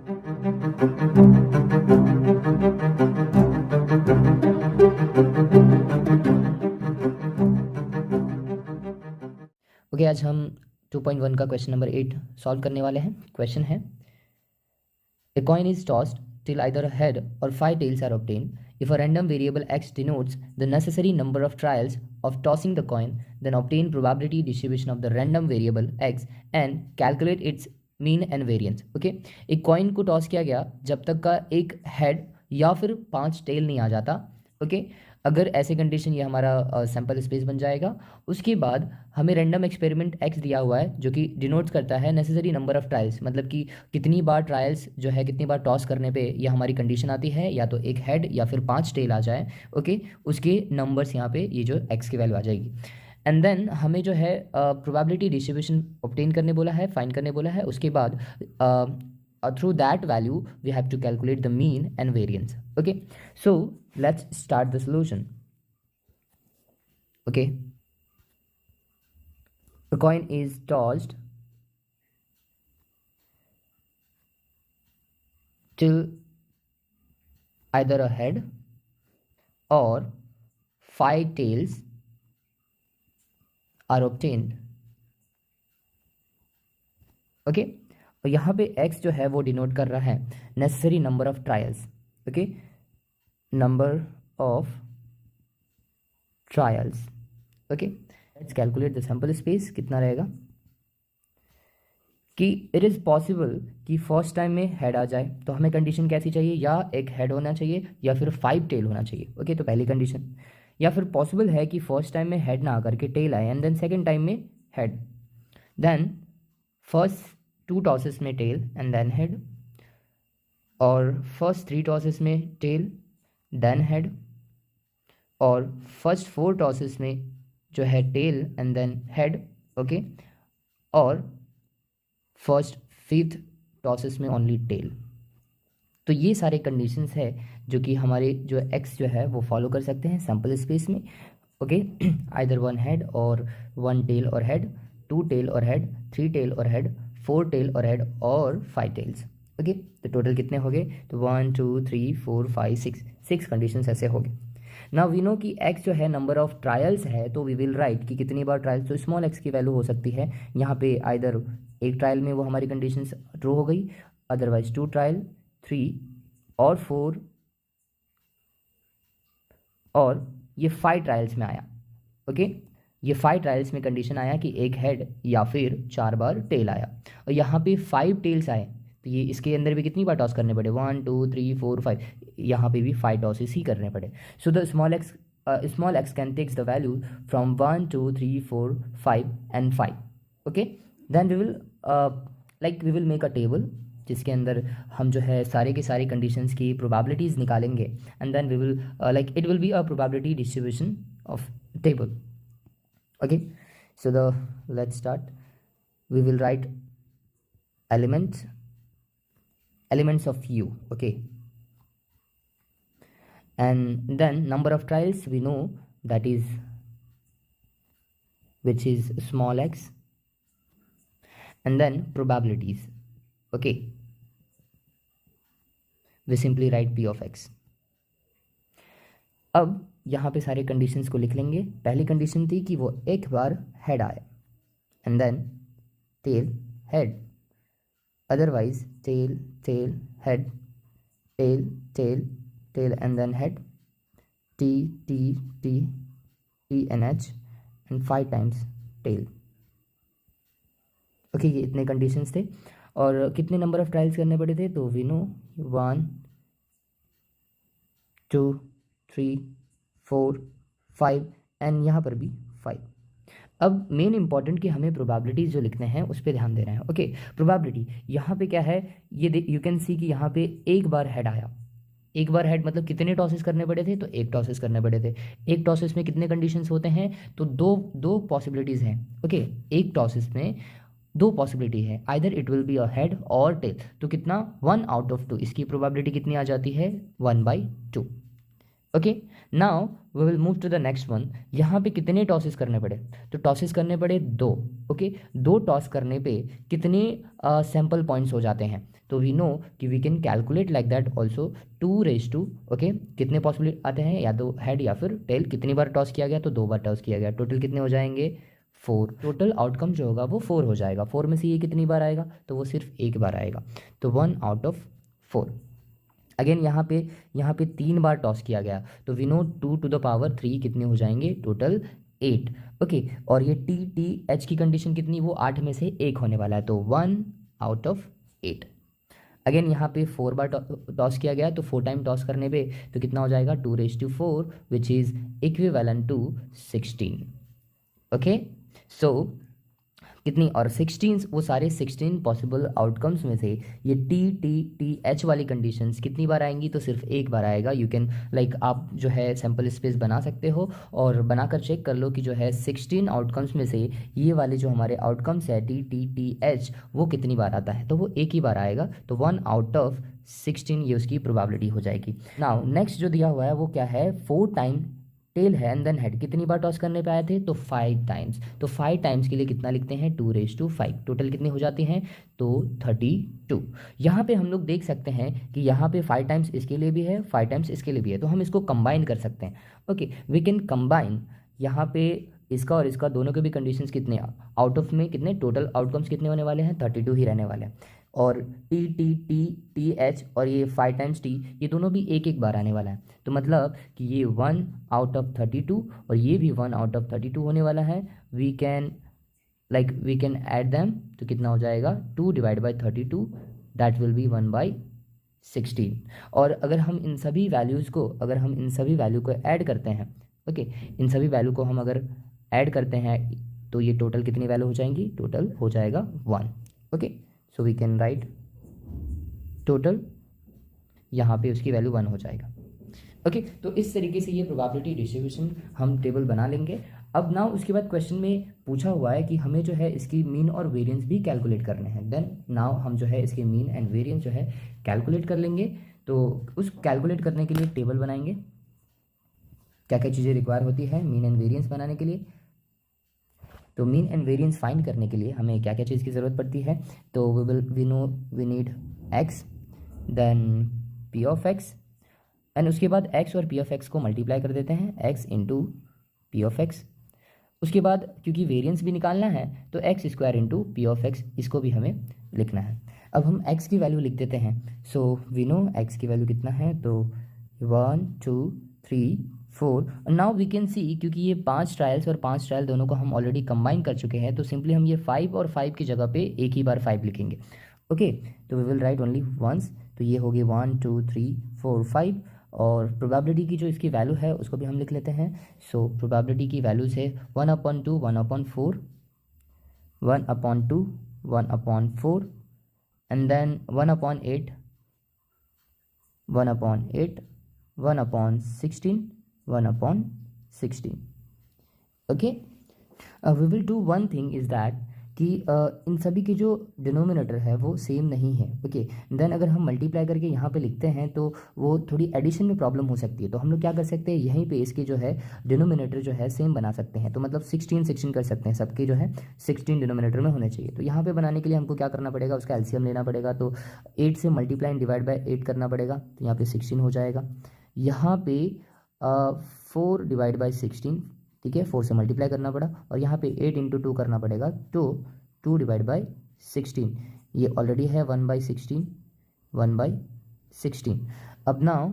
Okay, आज हम 2.1 का क्वेश्चन नंबर 8 सॉल्व करने वाले हैं। क्वेश्चन है, a coin is tossed till either a head or 5 tails are obtained. If a random variable x denotes the necessary number of trials of tossing the coin, then obtain probability distribution of the random variable x and calculate its mean and variance. Okay, एक coin को toss किया गया जब तक का एक head या फिर 5 टेल नहीं आ जाता। ओके, अगर ऐसे कंडीशन ये हमारा सैम्पल स्पेस बन जाएगा। उसके बाद हमें रैंडम एक्सपेरिमेंट एक्स दिया हुआ है जो कि डिनोट करता है नेसेसरी नंबर ऑफ ट्रायल्स, मतलब कि कितनी बार ट्रायल्स जो है कितनी बार टॉस करने पे ये हमारी कंडीशन आती है, या तो एक हेड या फिर 5 टेल आ जाए। ओके, उसके नंबर्स यहाँ पे ये जो एक्स की वैल्यू आ जाएगी। एंड देन हमें जो है प्रोबेबिलिटी डिस्ट्रीब्यूशन ऑब्टेन करने बोला है, फाइंड करने बोला है। उसके बाद through that value we have to calculate the mean and variance. Okay, so let's start the solution. Okay, a coin is tossed till either a head or 5 tails are obtained. Okay, और यहाँ पे x जो है वो denote कर रहा है necessary number of trials. Okay, number of trials. Okay, let's calculate the sample space. कितना रहेगा कि इट इज़ पॉसिबल कि फर्स्ट टाइम में हेड आ जाए, तो हमें कंडीशन कैसी चाहिए, या एक हेड होना चाहिए या फिर 5 टेल होना चाहिए। ओके, तो पहली कंडीशन। या फिर पॉसिबल है कि फर्स्ट टाइम में हेड ना आकर के टेल आए, एंड देन सेकेंड टाइम में हेड, देन फर्स्ट 2 टॉसेस में टेल एंड देन हेड, और फर्स्ट 3 टॉसेस में टेल देन हेड, और फर्स्ट 4 टॉसेस में जो है tail and then head. Okay, और फर्स्ट 5th टॉसेस में ओनली टेल। तो ये सारे कंडीशंस है जो कि हमारे जो एक्स जो है वो फॉलो कर सकते हैं सैम्पल स्पेस में। ओके, आइदर 1 हेड और 1 टेल और हेड, 2 टेल और हेड, 3 टेल और हेड, 4 टेल और हेड, और 5 टेल्स। ओके, तो टोटल कितने हो गए, तो 1 2 3 4 5 6 कंडीशंस ऐसे हो गए। नाउ वी नो कि x जो है नंबर ऑफ ट्रायल्स है, तो वी विल राइट कि कितनी बार ट्रायल्स, तो स्मॉल x की वैल्यू हो सकती है यहाँ पे आइदर एक ट्रायल में वो हमारी कंडीशंस ट्रू हो गई, अदरवाइज 2 ट्रायल, 3 और 4 और ये 5 ट्रायल्स में आया। ओके, ये 5 ट्रायल्स में कंडीशन आया कि एक हेड या फिर 4 बार टेल आया, और यहाँ पे 5 टेल्स आए, तो ये इसके अंदर भी कितनी बार टॉस करने पड़े, 1 2 3 4 5, यहाँ पे भी 5 टॉसेस ही करने पड़े। So the small x can takes the value from 1 2 3 4 5 and 5। Okay, then we will make a table जिसके अंदर हम जो है सारे के सारे कंडीशंस की प्रोबेबिलिटीज़ निकालेंगे, and then we will it will be a probability distribution of table. Okay, so let's start. We will write elements of u. Okay, and then number of trials we know that is, which is small x, and then probabilities. Okay, we simply write p of x. अब यहाँ पे सारे conditions को लिख लेंगे। पहली condition थी कि वो एक बार हेड आए, and then tail head, otherwise tail tail head, tail tail tail and then head, T T T T N H and 5 times tail. Okay, ये इतने कंडीशंस थे, और कितने नंबर ऑफ ट्रायल्स करने पड़े थे, तो वी नो 1 2 3 4 5 एंड यहाँ पर भी 5। अब मेन इंपॉर्टेंट कि हमें प्रोबेबिलिटीज जो लिखने हैं उस पर ध्यान देना है। ओके, प्रोबेबिलिटी यहाँ पे क्या है, ये यू कैन सी कि यहाँ पे एक बार हेड आया। एक बार हेड मतलब कितने टॉसेस करने पड़े थे, तो एक टॉसेस करने पड़े थे। एक टॉसेस में कितने कंडीशंस होते हैं, तो दो पॉसिबिलिटीज़ हैं। ओके, एक टॉसेस में 2 पॉसिबिलिटी है, either it will be a head और टेल, तो कितना 1 आउट ऑफ 2, इसकी प्रोबेबिलिटी कितनी आ जाती है 1/2। Okay, now we will move to the next one. यहाँ पे कितने टॉसेस करने पड़े, तो टॉसेस करने पड़े 2। ओके, 2 टॉस करने पे कितने सैम्पल पॉइंट्स हो जाते हैं, तो वी नो कि we can calculate like that also 2 okay कितने पॉसिबल आते हैं, या तो हेड या फिर टेल। कितनी बार टॉस किया गया, तो 2 बार टॉस किया गया, टोटल कितने हो जाएंगे 4। टोटल आउटकम जो होगा वो 4 हो जाएगा। 4 में से ये कितनी बार आएगा, तो वो सिर्फ एक बार आएगा, तो 1/4। अगेन यहाँ पे 3 बार टॉस किया गया, तो we no 2 to the power 3 कितने हो जाएंगे, टोटल 8। ओके, और ये TTH की कंडीशन कितनी, वो 8 में से एक होने वाला है, तो 1/8। अगेन यहाँ पे 4 बार टॉस किया गया, तो 4 टाइम टॉस करने पे तो कितना हो जाएगा 2/4 which is equivalent to 16। Okay, so कितनी, और 16 वो सारे 16 पॉसिबल आउटकम्स में से ये TTH वाली कंडीशंस कितनी बार आएंगी, तो सिर्फ एक बार आएगा। यू कैन लाइक आप जो है सैम्पल स्पेस बना सकते हो और बनाकर चेक कर लो कि जो है 16 आउटकम्स में से ये वाले जो हमारे आउटकम्स है TTH वो कितनी बार आता है, तो वो एक ही बार आएगा, तो 1/16 ये उसकी प्रोबेबिलिटी हो जाएगी। नाउ नेक्स्ट जो दिया हुआ है वो क्या है, 4 टाइम टेल है एंड देन हेड, कितनी बार टॉस करने पे आए थे, तो 5 टाइम्स। तो 5 टाइम्स के लिए कितना लिखते हैं 2/5, टोटल कितने हो जाते हैं, तो 32। यहाँ पे हम लोग देख सकते हैं कि यहाँ पे 5 टाइम्स इसके लिए भी है, 5 टाइम्स इसके लिए भी है, तो हम इसको कंबाइन कर सकते हैं। ओके, वी कैन कंबाइन यहाँ पे इसका और इसका दोनों के भी कंडीशंस कितने, आउट ऑफ में कितने, टोटल आउटकम्स कितने होने वाले हैं 32 ही रहने वाले हैं। और TTH और ये 5 टाइम्स T ये दोनों भी एक एक बार आने वाला है, तो मतलब कि ये 1/32 और ये भी 1/32 होने वाला है। वी कैन ऐड देम, तो कितना हो जाएगा 2/32 दैट विल बी 1/16। और अगर हम इन सभी वैल्यूज़ को ऐड करते हैं, ओके, इन सभी वैल्यू को हम अगर ऐड करते हैं तो ये टोटल कितनी वैल्यू हो जाएंगी, टोटल हो जाएगा 1। Okay, so we can write total, यहाँ पे उसकी वैल्यू 1 हो जाएगा। ओके, तो इस तरीके से ये प्रोबेबिलिटी डिस्ट्रीब्यूशन हम टेबल बना लेंगे। अब ना उसके बाद क्वेश्चन में पूछा हुआ है कि हमें जो है इसकी मीन और वेरिएंस भी कैलकुलेट करने हैं। देन नाउ हम जो है इसके मीन एंड वेरिएंस जो है कैलकुलेट कर लेंगे। तो उस कैलकुलेट करने के लिए टेबल बनाएंगे, क्या क्या चीज़ें रिक्वायर होती है मीन एंड वेरिएंस बनाने के लिए। तो मीन एंड वेरिएंस फाइंड करने के लिए हमें क्या क्या चीज़ की ज़रूरत पड़ती है, तो we need x, then p of x, and उसके बाद x और p ऑफ x को मल्टीप्लाई कर देते हैं, x into p of x। उसके बाद क्योंकि वेरिएंस भी निकालना है तो x² into p of x इसको भी हमें लिखना है। अब हम x की वैल्यू लिख देते हैं। सो वी नो x की वैल्यू कितना है, तो 1 2 3 4। नाउ वी कैन सी, क्योंकि ये 5 ट्रायल्स और 5 ट्रायल दोनों को हम ऑलरेडी कंबाइन कर चुके हैं, तो सिंपली हम ये 5 और 5 की जगह पे एक ही बार 5 लिखेंगे। ओके, तो we will write only once, तो ये हो गए 1 2 3 4 5। और प्रोबेबिलिटी की जो इसकी वैल्यू है उसको भी हम लिख लेते हैं। सो प्रोबेबिलिटी की वैल्यूज़ है 1/2 1/4, 1/2 1/4, and then 1/8 1/8, 1/16 1/16। Okay, we will do one thing is that कि इन सभी के जो डिनोमिनेटर है वो सेम नहीं है। ओके, देन अगर हम मल्टीप्लाई करके यहाँ पे लिखते हैं तो वो थोड़ी एडिशन में प्रॉब्लम हो सकती है, तो हम लोग क्या कर सकते हैं, यहीं पे इसके जो है डिनोमिनेटर जो है सेम बना सकते हैं। तो मतलब 16 कर सकते हैं, सबके जो है 16 डिनोमिनेटर में होने चाहिए। तो यहाँ पे बनाने के लिए हमको क्या करना पड़ेगा, उसका एलसीएम लेना पड़ेगा। तो 8 से मल्टीप्लाई एंड डिवाइड बाई 8 करना पड़ेगा, तो यहाँ पे 16 हो जाएगा। यहाँ पे 4/16, ठीक है, 4 से मल्टीप्लाई करना पड़ा, और यहाँ पे 8 इंटू 2 करना पड़ेगा, तो 2/16, ये ऑलरेडी है 1/16। अब नाउ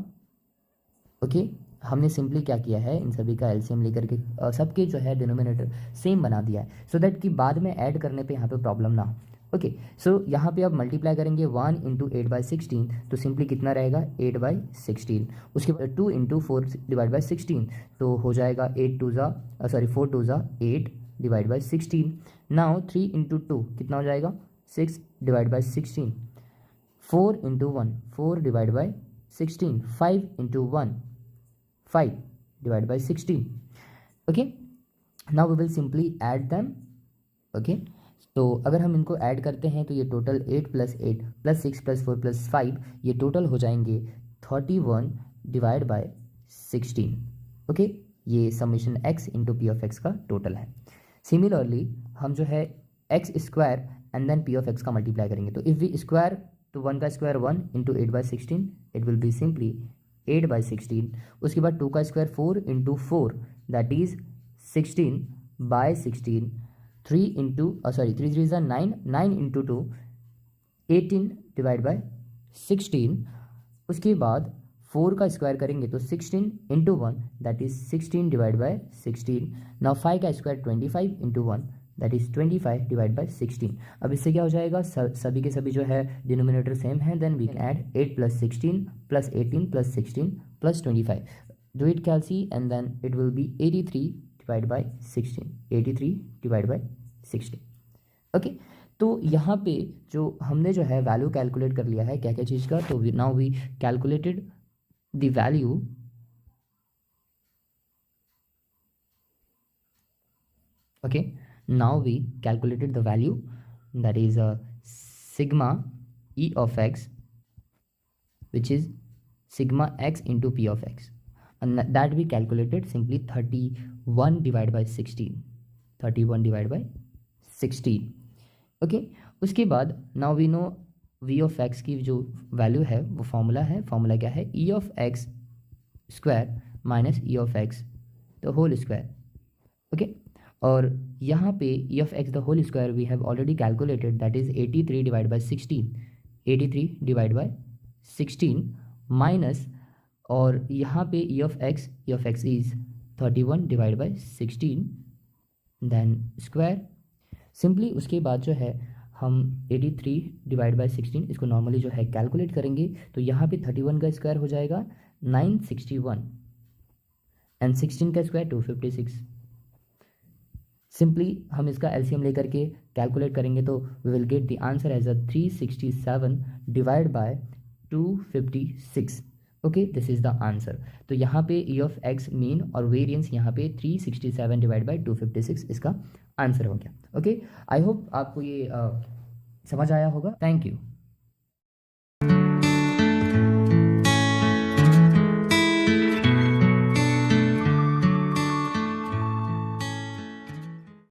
ओके, हमने सिंपली क्या किया है, इन सभी का एलसीएम लेकर के सबके जो है डिनोमिनेटर सेम बना दिया है, सो दैट कि बाद में ऐड करने पे यहाँ पे प्रॉब्लम ना हो। ओके, सो यहाँ पे अब मल्टीप्लाई करेंगे 1 इंटू 8/16, तो सिंपली कितना रहेगा 8/16। उसके बाद 2 इंटू 4/16, तो हो जाएगा 4 2 8 डिवाइड बाई 16। नाउ 3 इंटू 2 कितना हो जाएगा 6 divide by 16। 4 into 1 4 divide by 16। 5 into 1 5 divide by 16। Okay, now we will simply add them. Okay, तो अगर हम इनको ऐड करते हैं तो ये टोटल 8 + 8 + 6 + 4 + 5 ये टोटल हो जाएंगे 31 डिवाइड बाय 16। ओके, ये summation x into p of x का टोटल है। सिमिलरली हम जो है x² and then p of x का मल्टीप्लाई करेंगे, तो इफ़ वी स्क्वायर तो 1 का square 1 into 8/16, it will be simply 8/16। उसके बाद 2 का square 4 into 4, that is 16/16। 3 into 3 3 9, 9 into 2 18 divide by 16। उसके बाद 4 का स्क्वायर करेंगे तो 16 into 1, that is 16 divide by 16। Now 5 का square 25 into 1, that is 25 divide by 16। अब इससे क्या हो जाएगा, सभी के सभी जो है डिनोमिनेटर सेम है, then we can add 8 + 16 + 18 + 16 + 25, do it calci and then it will be 83 divide by 16, 83 divide by 16। Okay, तो यहाँ पे जो हमने जो है वैल्यू कैलकुलेट कर लिया है क्या क्या चीज़ का, तो now we calculated the value okay, now we calculated the value, that is sigma e of x, which is sigma x into p of x, and that we calculated simply 31 divided by 16, 31 divided by 16। Okay, उसके बाद now we know v of x की जो value है वो formula क्या है, e of x square minus e of x the whole square. Okay, और यहाँ पे e of x the whole square we have already calculated, that is 83 divide by 16, 83 divide by 16 minus, और यहाँ पे e of x is 31 divide by 16 then square. Simply उसके बाद जो है हम 83 डिवाइड बाय 16 इसको नॉर्मली जो है कैलकुलेट करेंगे, तो यहाँ पे 31 का स्क्वायर हो जाएगा 961 एंड 16 का स्क्वायर 256। सिंपली हम इसका एलसीएम लेकर के कैलकुलेट करेंगे तो we will get the answer as 367 divide by 256। Okay, this is the answer. तो यहाँ पे e ऑफ x मीन और वेरिएंस यहाँ पे 367 डिवाइड बाय 256 इसका आंसर हो गया। ओके, आई होप आपको ये समझ आया होगा। Thank you.